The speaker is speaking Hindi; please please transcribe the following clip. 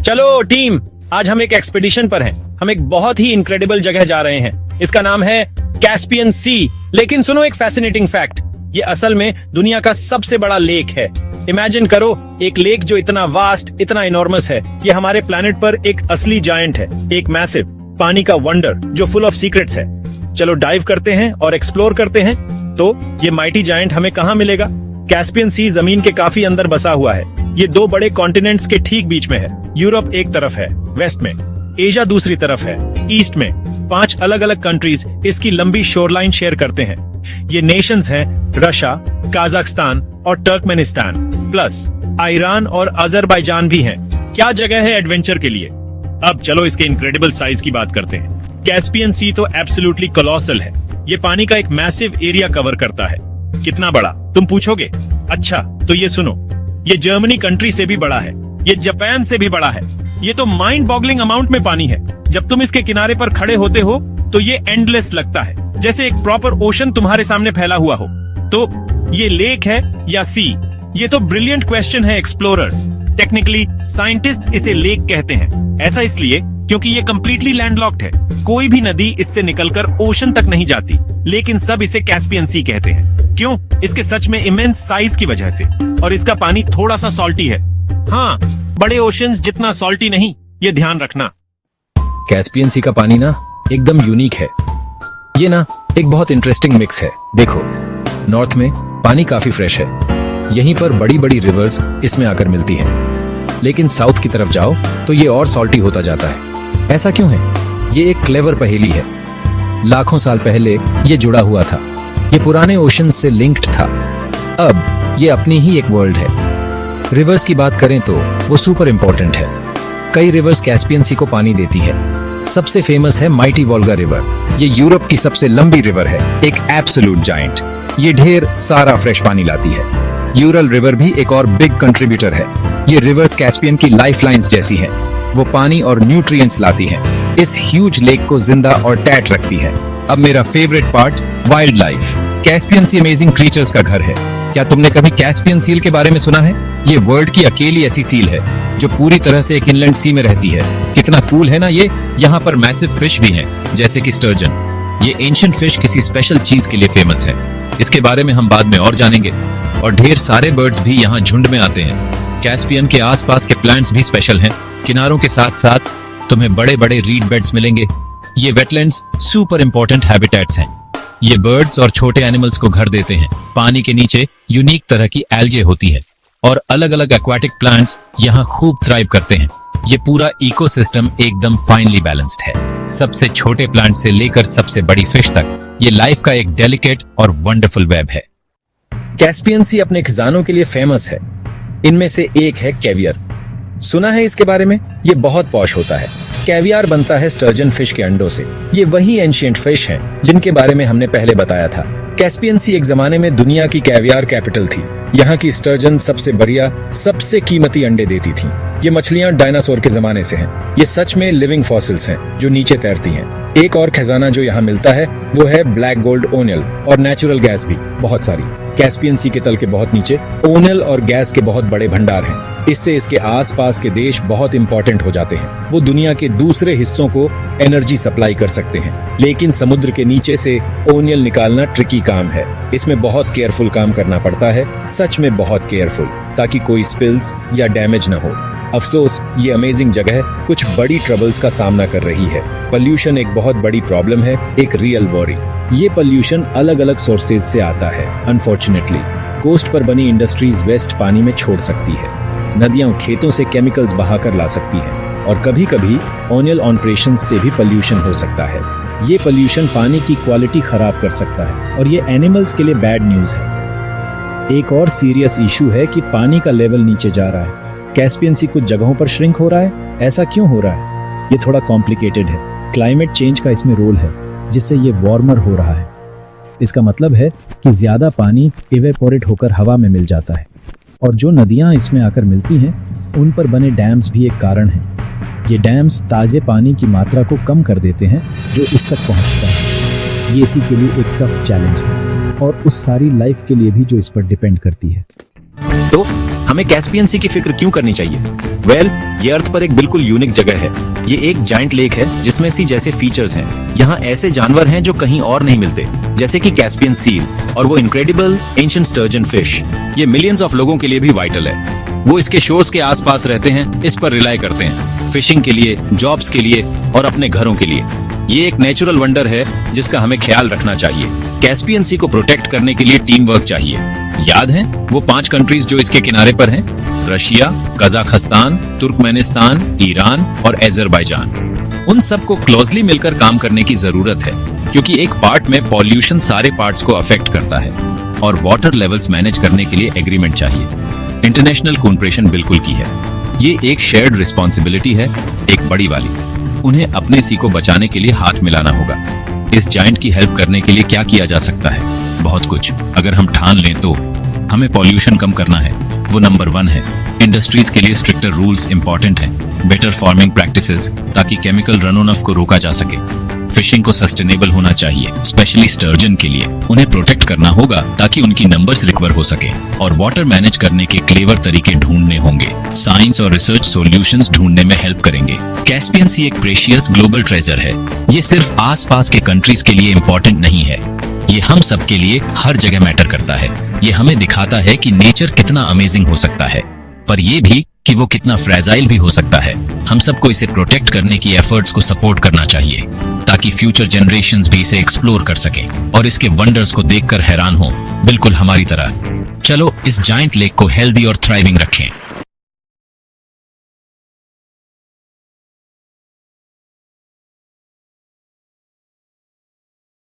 चलो टीम, आज हम एक एक्सपीडिशन पर हैं। हम एक बहुत ही इनक्रेडिबल जगह जा रहे हैं। इसका नाम है कैस्पियन सी। लेकिन सुनो एक फैसिनेटिंग फैक्ट, ये असल में दुनिया का सबसे बड़ा लेक है। इमेजिन करो, एक लेक जो इतना वास्ट, इतना इनॉर्मस है, ये हमारे प्लेनेट पर एक असली जायंट है, एक मैसिव पानी का वंडर जो फुल ऑफ सीक्रेट्स है। चलो डाइव करते हैं और एक्सप्लोर करते हैं। तो ये माइटी जायंट हमें कहाँ मिलेगा? कैस्पियन सी जमीन के काफी अंदर बसा हुआ है। ये दो बड़े कॉन्टिनेंट्स के ठीक बीच में है। यूरोप एक तरफ है वेस्ट में, एशिया दूसरी तरफ है ईस्ट में। 5 अलग अलग कंट्रीज इसकी लंबी शोरलाइन शेयर करते हैं। ये नेशंस हैं रशिया, काजाकिस्तान और टर्कमेनिस्तान, प्लस ईरान और अजरबैजान भी हैं। क्या जगह है एडवेंचर के लिए। अब चलो इसके इनक्रेडिबल साइज की बात करते हैं। कैस्पियन सी तो एब्सोल्युटली कोलोसल है। ये पानी का एक मैसिव एरिया कवर करता है। कितना बड़ा, तुम पूछोगे? अच्छा तो ये सुनो, ये जर्मनी कंट्री से भी बड़ा है, ये जापान से भी बड़ा है। ये तो माइंड बॉगलिंग अमाउंट में पानी है। जब तुम इसके किनारे पर खड़े होते हो तो ये एंडलेस लगता है, जैसे एक प्रॉपर ओशन तुम्हारे सामने फैला हुआ हो। तो ये लेक है या सी? ये तो ब्रिलियंट क्वेश्चन है एक्सप्लोरर्स। टेक्निकली साइंटिस्ट इसे लेक कहते हैं। ऐसा इसलिए क्योंकि ये कम्प्लीटली लैंडलॉक्ड है। कोई भी नदी इससे निकलकर ओशन तक नहीं जाती, लेकिन सब इसे कैस्पियन सी कहते हैं। क्यों? इसके सच में इमेंस साइज की वजह से। और इसका पानी थोड़ा सा सॉल्टी है। हाँ, बड़े ओशंस जितना सॉल्टी नहीं, ये ध्यान रखना। कैस्पियन सी का पानी ना एकदम यूनिक है। ये ना एक बहुत इंटरेस्टिंग मिक्स है। देखो, नॉर्थ में पानी काफी फ्रेश है, यहीं पर बड़ी बड़ी रिवर्स इसमें आकर मिलती है। लेकिन साउथ की तरफ जाओ तो ये और सॉल्टी होता जाता है। ऐसा क्यों है? ये एक क्लेवर पहेली है। लाखों साल पहले ये जुड़ा हुआ था। ये पुराने ओशन से लिंक्ड था। अब ये अपनी ही एक वर्ल्ड है। रिवर्स की बात करें तो वो सुपर इंपॉर्टेंट है। कई रिवर्स कैस्पियन सी को पानी देती है। सबसे फेमस है माइटी वोल्गा रिवर। ये यूरोप की सबसे लंबी रिवर है, एक एब्सोल्यूट जायंट। ये ढेर सारा फ्रेश पानी लाती है। यूरल रिवर भी एक और बिग कंट्रीब्यूटर है। ये रिवर्स कैस्पियन की लाइफलाइंस जैसी हैं। वो पानी और न्यूट्रिएंट्स लाती हैं। इस ह्यूज लेक को जिंदा और टैट रखती है। अब मेरा favourite part, wild life. Caspian sea amazing creatures का घर है। क्या तुमने कभी कैस्पियन सील के बारे में सुना है? ये वर्ल्ड की अकेली ऐसी सील है जो पूरी तरह से एक इनलैंड सी में रहती है। कितना कूल है ना ये। यहाँ पर मैसिव फिश भी हैं, जैसे कि स्टर्जन। ये एंशिएंट फिश किसी स्पेशल चीज के लिए फेमस है। इसके बारे में हम बाद में और जानेंगे। और ढेर सारे बर्ड्स भी यहाँ झुंड में आते हैं। कैस्पियन के आसपास के प्लांट्स भी स्पेशल हैं। किनारों के साथ साथ तुम्हें बड़े बड़े रीड बेड्स मिलेंगे। ये वेटलैंड्स सुपर इंपॉर्टेंट हैबिटेट्स हैं। ये बर्ड्स और छोटे एनिमल्स को घर देते हैं। पानी के नीचे यूनिक तरह की एल्गे होती है और अलग अलग एक्वाटिक प्लांट्स यहाँ खूब थ्राइव करते हैं। ये पूरा इकोसिस्टम एकदम फाइनली बैलेंस्ड है। सबसे छोटे प्लांट से लेकर सबसे बड़ी फिश तक, ये लाइफ का एक डेलिकेट और वंडरफुल वेब है। कैस्पियन सी अपने खजानों के लिए फेमस है। इनमें से एक है कैवियर। सुना है इसके बारे में? ये बहुत पॉश होता है। कैवियर बनता है स्टर्जन फिश के अंडों से। ये वही एंशिएंट फिश हैं जिनके बारे में हमने पहले बताया था। कैस्पियन सी एक जमाने में दुनिया की कैवियर कैपिटल थी। यहाँ की स्टर्जन सबसे बढ़िया, सबसे कीमती अंडे देती थी। ये मछलियाँ डायनासोर के जमाने से हैं। ये सच में लिविंग फॉसिल्स हैं जो नीचे तैरती हैं। एक और खजाना जो यहाँ मिलता है वो है ब्लैक गोल्ड ओनियल और नेचुरल गैस भी बहुत सारी। कैस्पियन सी के तल के बहुत नीचे ओनियल और गैस के बहुत बड़े भंडार हैं। इससे इसके आसपास के देश बहुत इंपॉर्टेंट हो जाते हैं। वो दुनिया के दूसरे हिस्सों को एनर्जी सप्लाई कर सकते हैं। लेकिन समुद्र के नीचे से ओनियल निकालना ट्रिकी काम है। इसमें बहुत केयरफुल काम करना पड़ता है, सच में बहुत केयरफुल, ताकि कोई स्पिल्स या डैमेज न हो। अफसोस, ये अमेजिंग जगह कुछ बड़ी ट्रबल्स का सामना कर रही है। पोल्यूशन एक बहुत बड़ी प्रॉब्लम है, एक रियल वॉरी। ये पोल्यूशन अलग अलग सोर्सेज से आता है। अनफॉर्चुनेटली कोस्ट पर बनी इंडस्ट्रीज वेस्ट पानी में छोड़ सकती है। नदियां खेतों से केमिकल्स बहाकर ला सकती हैं और कभी कभी ओनियल ऑपरेशंस से भी पोल्यूशन हो सकता है। ये पोल्यूशन पानी की क्वालिटी खराब कर सकता है और ये एनिमल्स के लिए बैड न्यूज है। एक और सीरियस इशू है कि पानी का लेवल नीचे जा रहा है। कैस्पियन सी कुछ जगहों पर श्रिंक हो रहा है। ऐसा क्यों हो रहा है? ये थोड़ा कॉम्प्लिकेटेड है। क्लाइमेट चेंज का इसमें रोल है, जिससे ये वार्मर हो रहा है। इसका मतलब है कि ज्यादा पानी इवेपोरेट होकर हवा में मिल जाता है और जो नदियां इसमें आकर मिलती हैं उन पर बने डैम्स भी एक कारण है। ये डैम्स ताजे पानी की मात्रा को कम कर देते हैं जो इस तक पहुंचता है। ये इसी के लिए एक टफ चैलेंज है और उस सारी लाइफ के लिए भी जो इस पर डिपेंड करती है। तो हमें कैस्पियन सी की फिक्र क्यों करनी चाहिए? वेल, ये अर्थ पर एक बिल्कुल यूनिक जगह है। ये एक जाइंट लेक है जिसमें सी जैसे फीचर्स हैं। यहाँ ऐसे जानवर हैं जो कहीं और नहीं मिलते, जैसे कि कैस्पियन सील और वो इनक्रेडिबल एंशिएंट स्टर्जन फिश। ये मिलियंस ऑफ लोगों के लिए भी वाइटल है। वो इसके शोर्स के आसपास रहते हैं, इस पर रिलाई करते हैं, फिशिंग के लिए, जॉब्स के लिए और अपने घरों के लिए। ये एक नेचुरल वंडर है जिसका हमें ख्याल रखना चाहिए। कैस्पियन सी को प्रोटेक्ट करने के लिए टीम वर्क चाहिए। याद है वो 5 कंट्रीज जो इसके किनारे पर हैं? रशिया, कजाकिस्तान, तुर्कमेनिस्तान, ईरान और अजरबैजान। उन सबको क्लोजली मिलकर काम करने की जरूरत है, क्योंकि एक पार्ट में पॉल्यूशन सारे पार्ट्स को अफेक्ट करता है और वाटर लेवल्स मैनेज करने के लिए एग्रीमेंट चाहिए। इंटरनेशनल कोऑपरेशन बिल्कुल की है। ये एक शेयर्ड रिस्पॉन्सिबिलिटी है, एक बड़ी वाली। उन्हें अपने सी को बचाने के लिए हाथ मिलाना होगा। इस जाइंट की हेल्प करने के लिए क्या किया जा सकता है? बहुत कुछ। अगर हम ठान लें तो हमें पॉल्यूशन कम करना है, वो नंबर 1 है। इंडस्ट्रीज के लिए स्ट्रिक्टर रूल्स इंपॉर्टेंट हैं। बेटर फार्मिंग प्रैक्टिसेस, ताकि केमिकल रन ऑन ऑफ को रोका जा सके। फिशिंग को सस्टेनेबल होना चाहिए, स्पेशली स्टर्जन के लिए। उन्हें प्रोटेक्ट करना होगा ताकि उनकी नंबर्स रिकवर हो सके। और वाटर मैनेज करने के क्लेवर तरीके ढूंढने होंगे। साइंस और रिसर्च सॉल्यूशंस ढूंढने में हेल्प करेंगे। कैस्पियन सी एक प्रेशियस ग्लोबल ट्रेजर है। ये सिर्फ आसपास के कंट्रीज के लिए इम्पोर्टेंट नहीं है, ये हम सब के लिए हर जगह मैटर करता है। ये हमें दिखाता है कि नेचर कितना अमेजिंग हो सकता है, पर ये भी कि वो कितना फ्रेजाइल भी हो सकता है। हम सबको इसे प्रोटेक्ट करने की एफर्ट्स को सपोर्ट करना चाहिए, ताकि फ्यूचर जनरेशंस भी इसे एक्सप्लोर कर सकें और इसके वंडर्स को देखकर हैरान हो, बिल्कुल हमारी तरह। चलो इस जाइंट लेक को हेल्दी और थ्राइविंग रखें।